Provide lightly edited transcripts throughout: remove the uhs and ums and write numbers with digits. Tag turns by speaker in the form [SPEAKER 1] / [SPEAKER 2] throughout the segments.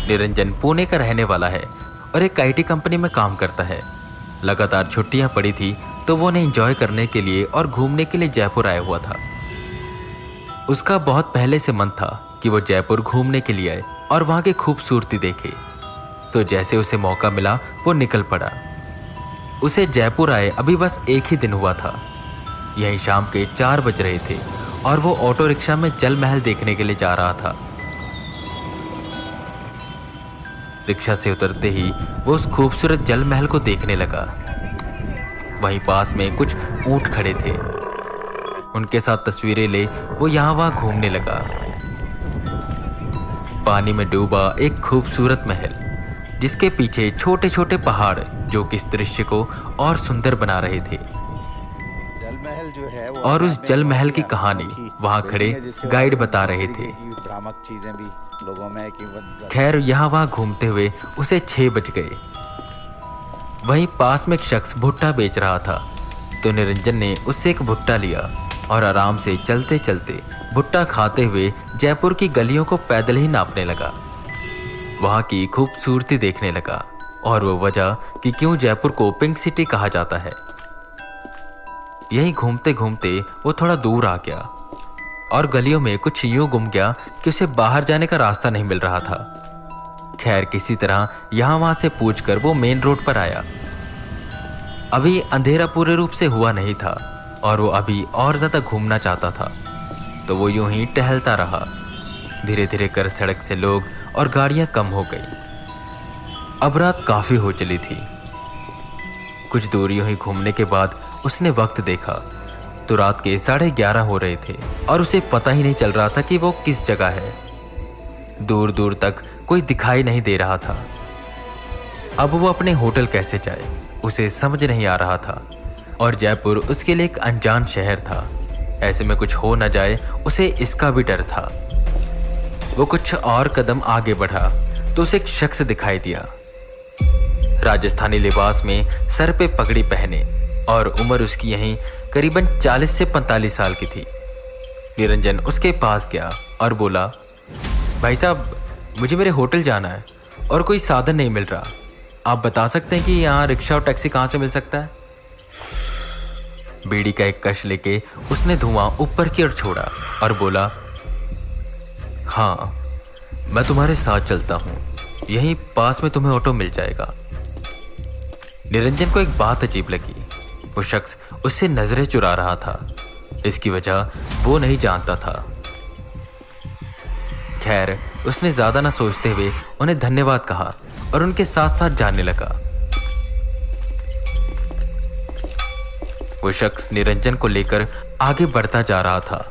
[SPEAKER 1] निरंजन पुणे का रहने वाला है और एक आईटी कंपनी में काम करता है। लगातार छुट्टियां पड़ी थी तो वो उन्हें एंजॉय करने के लिए और घूमने के लिए जयपुर आया हुआ था। उसका बहुत पहले से मन था कि वो जयपुर घूमने के लिए आए और वहां की खूबसूरती देखे, तो जैसे उसे मौका मिला वो निकल पड़ा। उसे जयपुर आए अभी बस एक ही दिन हुआ था। यही शाम के 4 बज रहे थे और वो ऑटो रिक्शा में जल महल देखने के लिए जा रहा था। रिक्शा से उतरते ही वो उस खूबसूरत जल महल को देखने लगा। वहीं पास में कुछ ऊंट खड़े थे। उनके साथ तस्वीरें ले वो यहाँ वहां घूमने लगा। पानी में डूबा एक खूबसूरत महल, जिसके पीछे छोटे छोटे पहाड़ जो कि इस दृश्य को और सुंदर बना रहे थे।
[SPEAKER 2] महल जो है वो
[SPEAKER 1] और उस जल महल की कहानी वहां खड़े गाइड बता रहे थे।
[SPEAKER 2] भ्रामक चीजें भी लोगों में कि
[SPEAKER 1] खैर यहाँ वहां घूमते हुए उसे 6 बज गए। वहीं पास में एक शख्स भुट्टा बेच रहा था, तो निरंजन ने उससे एक भुट्टा लिया और आराम से चलते चलते भुट्टा खाते हुए जयपुर की गलियों को पैदल ही नापने लगा। वहां की खूबसूरती देखने लगा और वो वजह कि क्यों जयपुर को पिंक सिटी कहा जाता है। यहीं घूमते घूमते वो थोड़ा दूर आ गया और गलियों में कुछ यूं गुम गया कि उसे बाहर जाने का रास्ता नहीं मिल रहा था। खैर किसी तरह यहां वहां से पूछकर वो मेन रोड पर आया। अभी अंधेरा पूरे रूप से हुआ नहीं था और वो अभी और ज्यादा घूमना चाहता था, तो वो यूं ही टहलता रहा। धीरे धीरे कर सड़क से लोग और गाड़ियां कम हो गई। अब रात काफी हो चली थी। कुछ दूर यूं ही घूमने के बाद उसने वक्त देखा तो रात के 11:30 हो रहे थे और उसे पता ही नहीं चल रहा था कि वो किस जगह है। दूर दूर तक कोई दिखाई नहीं दे रहा था। अब वो अपने होटल कैसे जाए उसे समझ नहीं आ रहा था, और जयपुर उसके लिए एक अनजान शहर था। ऐसे में कुछ हो न जाए उसे इसका भी डर था। वो कुछ और कदम आगे बढ़ा तो उसे एक शख्स दिखाई दिया। राजस्थानी लिबास में, सर पे पगड़ी पहने, और उम्र उसकी यहीं करीबन 40 से 45 साल की थी। निरंजन उसके पास गया और बोला, भाई साहब मुझे मेरे होटल जाना है और कोई साधन नहीं मिल रहा। आप बता सकते हैं कि यहाँ रिक्शा और टैक्सी कहाँ से मिल सकता है? बीड़ी का एक कश लेके उसने धुआं ऊपर की ओर छोड़ा और बोला, हाँ मैं तुम्हारे साथ चलता हूँ, यहीं पास में तुम्हें ऑटो मिल जाएगा। निरंजन को एक बात अजीब लगी। वो शख्स उससे नजरें चुरा रहा था। इसकी वजह वो नहीं जानता था। खैर उसने ज्यादा ना सोचते हुए उन्हें धन्यवाद कहा और उनके साथ साथ जाने लगा। वो शख्स निरंजन को लेकर आगे बढ़ता जा रहा था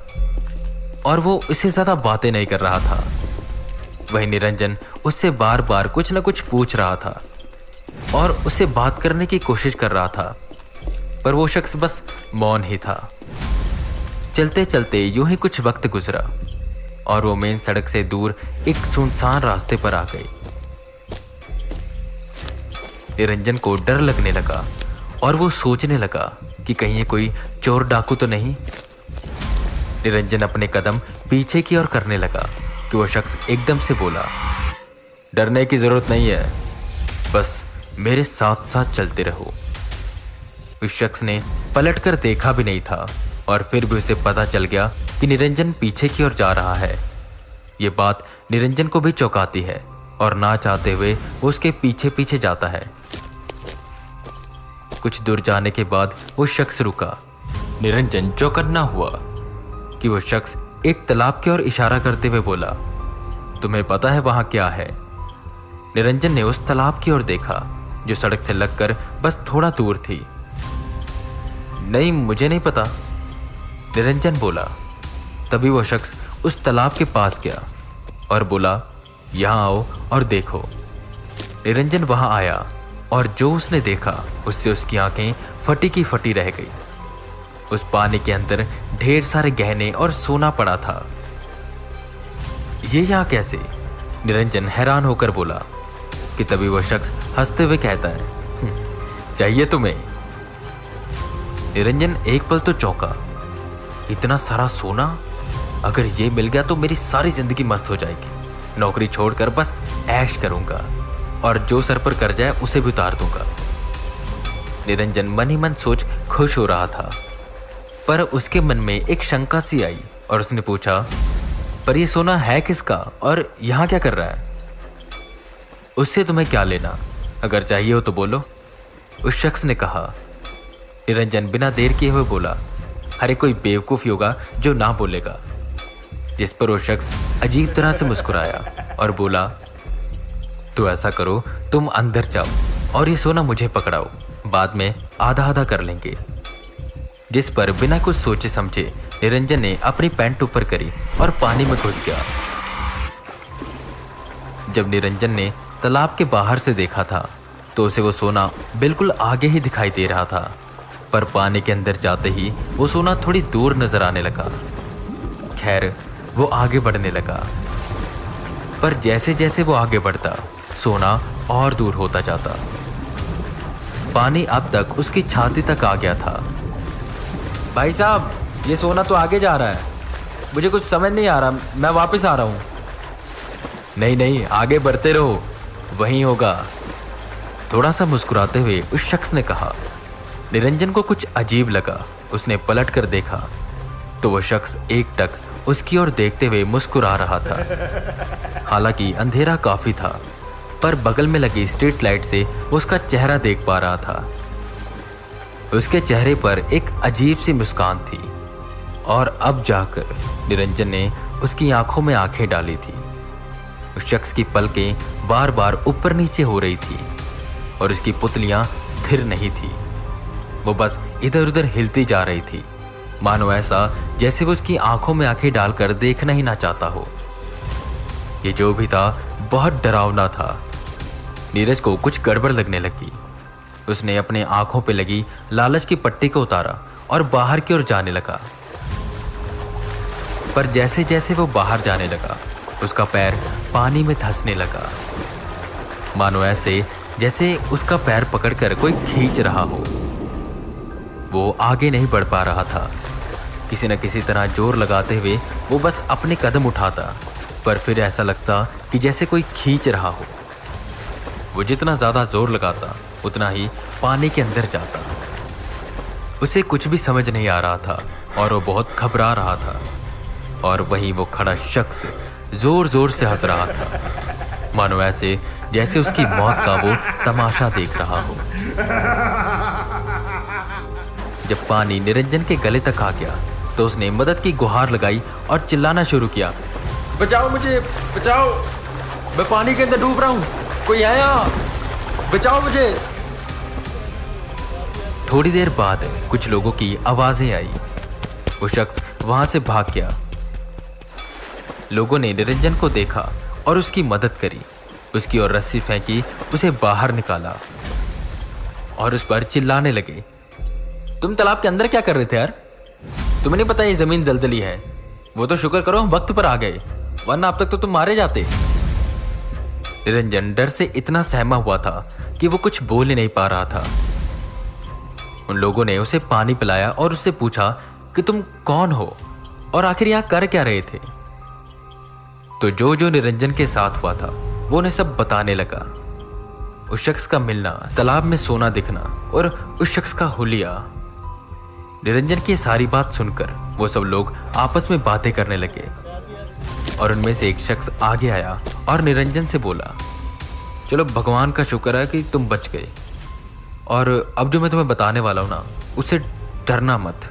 [SPEAKER 1] और वो उससे ज्यादा बातें नहीं कर रहा था। वही निरंजन उससे बार बार कुछ न कुछ पूछ रहा था और उससे बात करने की कोशिश कर रहा था, पर वो शख्स बस मौन ही था। चलते चलते यूं ही कुछ वक्त गुजरा और वो मेन सड़क से दूर एक सुनसान रास्ते पर आ गए। निरंजन को डर लगने लगा और वो सोचने लगा कि कहीं ये कोई चोर डाकू तो नहीं। निरंजन अपने कदम पीछे की ओर करने लगा कि वो शख्स एकदम से बोला, डरने की जरूरत नहीं है, बस मेरे साथ साथ चलते रहो। उस शख्स ने पलटकर देखा भी नहीं था और फिर भी उसे पता चल गया कि निरंजन पीछे की ओर जा रहा है। ये बात निरंजन को भी चौंकाती है और ना चाहते हुए वो उसके पीछे पीछे जाता है। कुछ दूर जाने के बाद वो शख्स रुका। निरंजन चौकन्ना हुआ कि वो शख्स एक तालाब की ओर इशारा करते हुए बोला, तुम्हें पता है वहां क्या है? निरंजन ने उस तालाब की ओर देखा जो सड़क से लगकर बस थोड़ा दूर थी। नहीं मुझे नहीं पता, निरंजन बोला। तभी वो शख्स उस तालाब के पास गया और बोला, यहाँ आओ और देखो। निरंजन वहां आया और जो उसने देखा उससे उसकी आंखें फटी की फटी रह गई। उस पानी के अंदर ढेर सारे गहने और सोना पड़ा था। ये यहाँ कैसे? निरंजन हैरान होकर बोला कि तभी वो शख्स हंसते हुए कहता है, चाहिए तुम्हें? निरंजन एक पल तो चौंका। इतना सारा सोना, अगर ये मिल गया तो मेरी सारी जिंदगी मस्त हो जाएगी। नौकरी छोड़कर बस ऐश करूंगा और जो सर पर कर जाए उसे भी उतार दूंगा। निरंजन मन ही मन सोच खुश हो रहा था, पर उसके मन में एक शंका सी आई और उसने पूछा, पर ये सोना है किसका और यहाँ क्या कर रहा है? उससे तुम्हें क्या लेना, अगर चाहिए हो तो बोलो, उस शख्स ने कहा। निरंजन बिना देर किए हुए बोला, अरे कोई बेवकूफ़ी होगा जो ना बोलेगा। जिस पर वो शख्स अजीब तरह से मुस्कुराया और बोला, तो ऐसा करो, तुम अंदर जाओ और ये सोना मुझे पकड़ाओ, बाद में आधा आधा कर लेंगे। जिस पर बिना कुछ सोचे समझे निरंजन ने अपनी पैंट ऊपर करी और पानी में घुस गया। जब निरंजन ने तालाब के बाहर से देखा था तो उसे वो सोना बिल्कुल आगे ही दिखाई दे रहा था, पर पानी के अंदर जाते ही वो सोना थोड़ी दूर नजर आने लगा। खैर, वो आगे बढ़ने लगा, पर जैसे जैसे वो आगे बढ़ता सोना और दूर होता जाता। पानी अब तक उसकी छाती तक आ गया था। भाई साहब, ये सोना तो आगे जा रहा है, मुझे कुछ समझ नहीं आ रहा, मैं वापस आ रहा हूँ। नहीं नहीं, आगे बढ़ते रहो, वहीं होगा, थोड़ा सा मुस्कुराते हुए उस शख्स ने कहा। निरंजन को कुछ अजीब लगा। उसने पलट कर देखा तो वो शख्स एकटक उसकी ओर देखते हुए मुस्कुरा रहा था। हालांकि अंधेरा काफी था, पर बगल में लगी स्ट्रीट लाइट से वो उसका चेहरा देख पा रहा था। उसके चेहरे पर एक अजीब सी मुस्कान थी और अब जाकर निरंजन ने उसकी आंखों में आंखें डाली थी। उस शख्स की पलकें बार बार ऊपर नीचे हो रही थी और उसकी पुतलियां स्थिर नहीं थी, वो बस इधर उधर हिलती जा रही थी, मानो ऐसा जैसे वो उसकी आंखों में आंखें डालकर देखना ही ना चाहता हो। ये जो भी था बहुत डरावना था। नीरज को कुछ गड़बड़ लगने लगी। उसने अपने आंखों पे लगी लालच की पट्टी को उतारा और बाहर की ओर जाने लगा, पर जैसे जैसे वो बाहर जाने लगा उसका पैर पानी में धंसने लगा, मानो ऐसे जैसे उसका पैर पकड़कर कोई खींच रहा हो। वो आगे नहीं बढ़ पा रहा था। किसी न किसी तरह जोर लगाते हुए वो बस अपने कदम उठाता, पर फिर ऐसा लगता कि जैसे कोई खींच रहा हो। वो जितना ज़्यादा जोर लगाता उतना ही पानी के अंदर जाता। उसे कुछ भी समझ नहीं आ रहा था और वो बहुत घबरा रहा था। और वहीं वो खड़ा शख्स जोर जोर से हंस रहा था, मानो ऐसे जैसे उसकी मौत का वो तमाशा देख रहा हो। जब पानी निरंजन के गले तक आ गया तो उसने मदद की गुहार लगाई और चिल्लाना शुरू किया, बचाओ मुझे, बचाओ, मैं पानी के अंदर डूब रहा हूं, कोई आया, बचाओ मुझे। थोड़ी देर बाद कुछ लोगों की आवाजें आई। वो शख्स वहां से भाग गया। लोगों ने निरंजन को देखा और उसकी मदद करी, उसकी ओर रस्सी फेंकी, उसे बाहर निकाला और उस पर चिल्लाने लगे, तुम तालाब के अंदर क्या कर रहे थे यार? तुम्हें नहीं पता ये जमीन दलदली है? वो तो शुक्र करो हम वक्त पर आ गए, वरना अब तक तो तुम मारे जाते। निरंजन डर से इतना सहमा हुआ था कि वो कुछ बोल ही नहीं पा रहा था। उन लोगों ने उसे पानी पिलाया और उससे पूछा कि तुम कौन हो और आखिर यहाँ कर क्या रहे थे? तो जो जो निरंजन के साथ हुआ था वो उन्हें सब बताने लगा। उस शख्स का मिलना, तालाब में सोना दिखना और उस शख्स का हुलिया। निरंजन की सारी बात सुनकर वो सब लोग आपस में बातें करने लगे और उनमें से एक शख्स आगे आया और निरंजन से बोला, चलो भगवान का शुक्र है कि तुम बच गए, और अब जो मैं तुम्हें बताने वाला हूं ना, उससे डरना मत।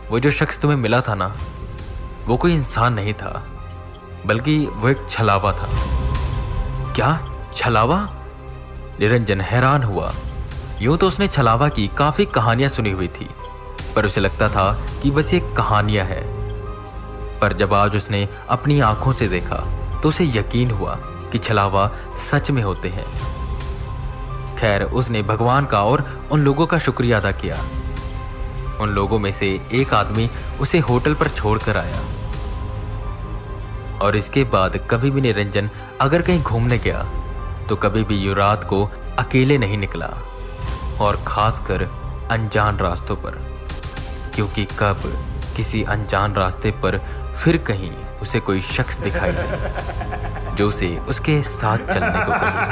[SPEAKER 1] वो जो शख्स तुम्हें मिला था ना, वो कोई इंसान नहीं था, बल्कि वो एक छलावा था। क्या छलावा? निरंजन हैरान हुआ। यूं तो उसने छलावा की काफी कहानियां सुनी हुई थी, पर उसे लगता था कि बस ये कहानियां हैं। पर जब आज उसने अपनी आंखों से देखा तो उसे यकीन हुआ कि छलावा सच में होते हैं। खैर, उसने भगवान का और उन लोगों का शुक्रिया अदा किया। उन लोगों में से एक आदमी उसे होटल पर छोड़कर आया और इसके बाद कभी भी निरंजन अगर कहीं घूमने गया तो कभी भी यूं रात को अकेले नहीं निकला, और खासकर अनजान रास्तों पर, क्योंकि कब किसी अनजान रास्ते पर फिर कहीं उसे कोई शख्स दिखाई दे जो उसे उसके साथ चलने को कही।